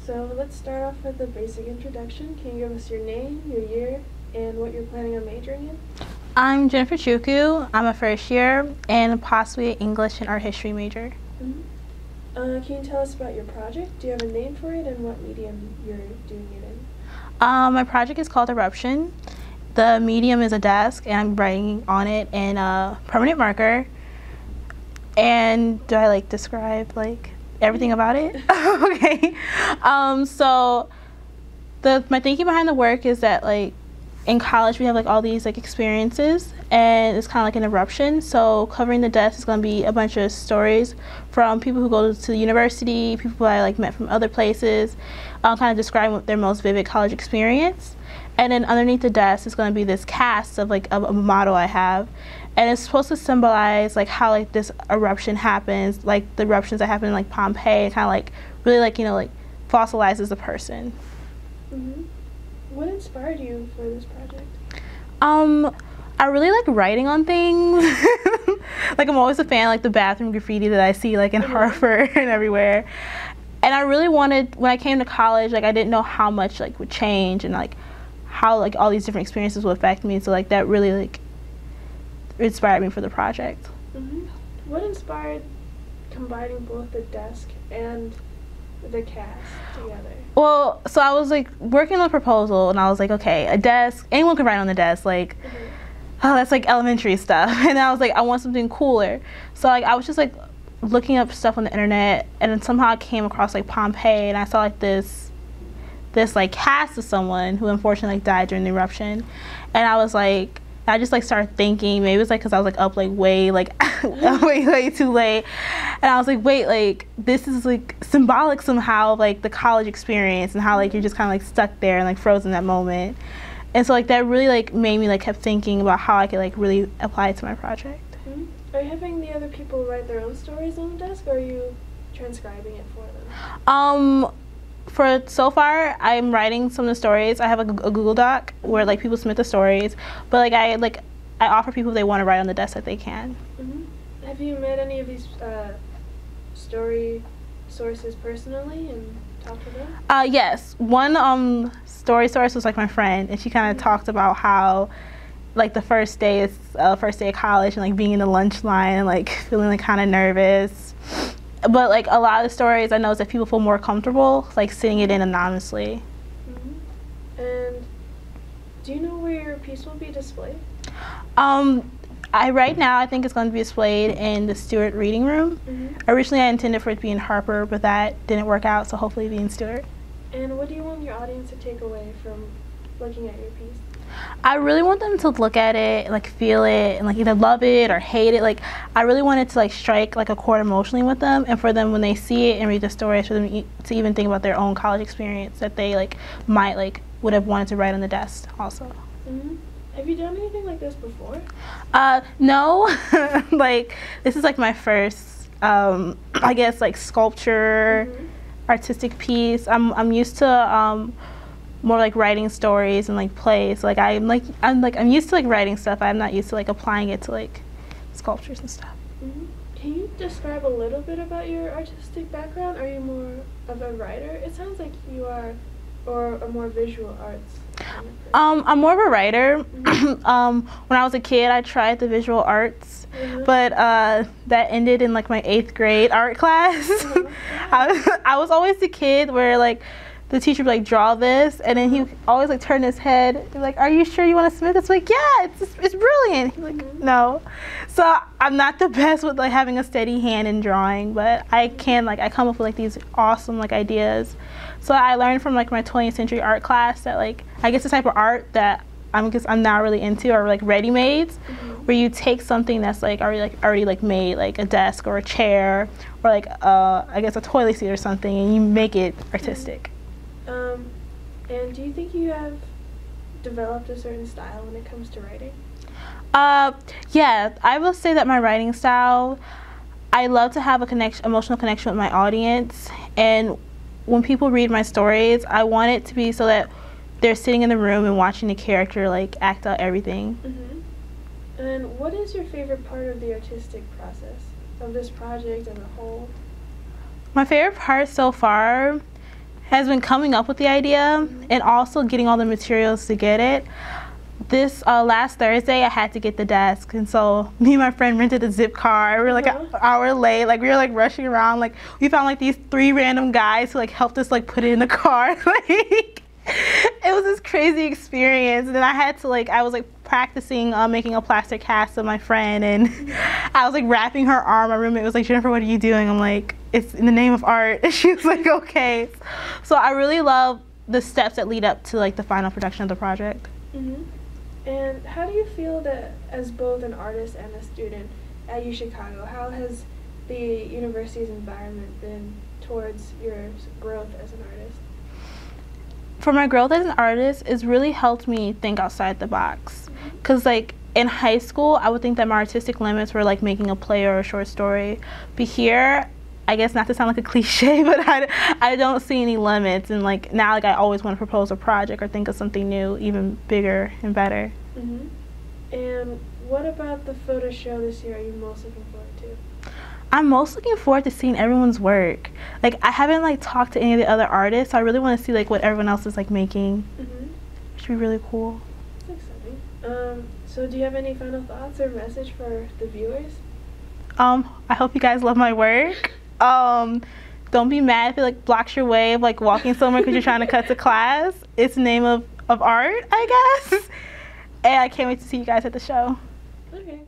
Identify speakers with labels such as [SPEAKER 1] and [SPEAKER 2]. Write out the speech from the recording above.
[SPEAKER 1] So let's start off with a basic introduction. Can you give us your name, your year, and what you're planning on majoring in?
[SPEAKER 2] I'm Jennifer Chukwu. I'm a first year and possibly an English and art history major.
[SPEAKER 1] Can you tell us about your project? Do you have a name for it and what medium you're doing it in?
[SPEAKER 2] My project is called Eruption. The medium is a desk and I'm writing on it in a permanent marker. And do I describe everything about it? Okay. So my thinking behind the work is that in college we have all these experiences, and it's kind of like an eruption. So covering the desk is going to be a bunch of stories from people who go to the university, people I met from other places, kind of describing their most vivid college experience. And then underneath the desk is going to be this cast of a model I have, and it's supposed to symbolize how this eruption happens, the eruptions that happen in Pompeii, and kind of really fossilizes the person.
[SPEAKER 1] What inspired you for this project?
[SPEAKER 2] I really like writing on things. I'm always a fan of the bathroom graffiti that I see in Harvard and everywhere. And I really wanted, when I came to college, I didn't know how much would change and how all these different experiences would affect me. So that really inspired me for the project.
[SPEAKER 1] What inspired combining both the desk and the cast together?
[SPEAKER 2] Well, so I was working on a proposal, and I was okay, a desk, anyone can write on the desk, oh, that's elementary stuff. And I was I want something cooler. So I was just looking up stuff on the internet, and then somehow I came across Pompeii, and I saw this cast of someone who unfortunately died during the eruption, and I was I just started thinking, maybe it's because I was up way way too late, and I was wait, this is symbolic somehow of the college experience, and how you're just kind of stuck there and frozen in that moment. And so that really made me kept thinking about how I could really apply it to my project.
[SPEAKER 1] Are you having the other people write their own stories on the desk, or are you transcribing it for them?
[SPEAKER 2] For so far, I'm writing some of the stories. I have a Google Doc where people submit the stories, but I offer people if they want to write on the desk that they can.
[SPEAKER 1] Have you met any of these story sources personally and talked to them?
[SPEAKER 2] Yes, one story source was my friend, and she kind of talked about how the first day of college, and being in the lunch line and feeling kind of nervous. But a lot of the stories I know is that people feel more comfortable sitting it in anonymously.
[SPEAKER 1] And do you know where your piece will be displayed?
[SPEAKER 2] Right now I think it's going to be displayed in the Stewart reading room. Originally I intended for it to be in Harper, but that didn't work out, so hopefully it'll be in Stewart.
[SPEAKER 1] And what do you want your audience to take away from looking at your piece?
[SPEAKER 2] I really want them to look at it, feel it, and either love it or hate it. I really want it to strike a chord emotionally with them, and for them when they see it and read the stories, for them to even think about their own college experience that they might would have wanted to write on the desk also.
[SPEAKER 1] Have you done anything like this before?
[SPEAKER 2] No. This is my first I guess sculpture artistic piece. I'm used to more writing stories and plays. I'm used to writing stuff. I'm not used to applying it to sculptures and stuff.
[SPEAKER 1] Can you describe a little bit about your artistic background? Are you more of a writer? It sounds like you are, or a more visual arts kind of person.
[SPEAKER 2] I'm more of a writer. When I was a kid, I tried the visual arts, but that ended in my 8th grade art class. I was always the kid where the teacher would draw this, and then he always turn his head and be are you sure you want to submit this? Yeah, it's brilliant. He's no. So I'm not the best with having a steady hand in drawing, but I can I come up with these awesome ideas. So I learned from my 20th century art class that I guess the type of art that I'm now really into are ready-mades, where you take something that's already made, a desk or a chair or I guess a toilet seat or something, and you make it artistic.
[SPEAKER 1] And do you think you have developed a certain style when it comes to writing?
[SPEAKER 2] Yeah, I will say that my writing style, I love to have emotional connection with my audience, and when people read my stories, I want it to be so that they're sitting in the room and watching the character act out everything.
[SPEAKER 1] And what is your favorite part of the artistic process of this project as a whole?
[SPEAKER 2] My favorite part so far has been coming up with the idea and also getting all the materials to get it. This last Thursday, I had to get the desk, and so me and my friend rented a zip car. We were like an hour late, like we were like rushing around. Like we found like these 3 random guys who like helped us like put it in the car. Like it was this crazy experience. And then I was like practicing making a plastic cast of my friend, and I was like wrapping her arm. My roommate was like, Jennifer, what are you doing? I'm like, it's in the name of art. And she was like, okay. So I really love the steps that lead up to like the final production of the project.
[SPEAKER 1] And how do you feel that as both an artist and a student at UChicago, how has the university's environment been towards your growth as an artist?
[SPEAKER 2] For my growth as an artist, it's really helped me think outside the box. Because like in high school, I would think that my artistic limits were like making a play or a short story. But here, I guess not to sound like a cliche, but I don't see any limits. And like now, like I always want to propose a project or think of something new, even bigger and better.
[SPEAKER 1] And what about the FOTA show this year are you most looking forward to?
[SPEAKER 2] I'm most looking forward to seeing everyone's work. Like I haven't like talked to any of the other artists, so I really want to see like what everyone else is like making. It should be really cool.
[SPEAKER 1] That's exciting. So do you have any final thoughts or message for the viewers?
[SPEAKER 2] I hope you guys love my work. Don't be mad if it like blocks your way of like walking somewhere because you're trying to cut to class. It's the name of art, I guess. And I can't wait to see you guys at the show.
[SPEAKER 1] Okay.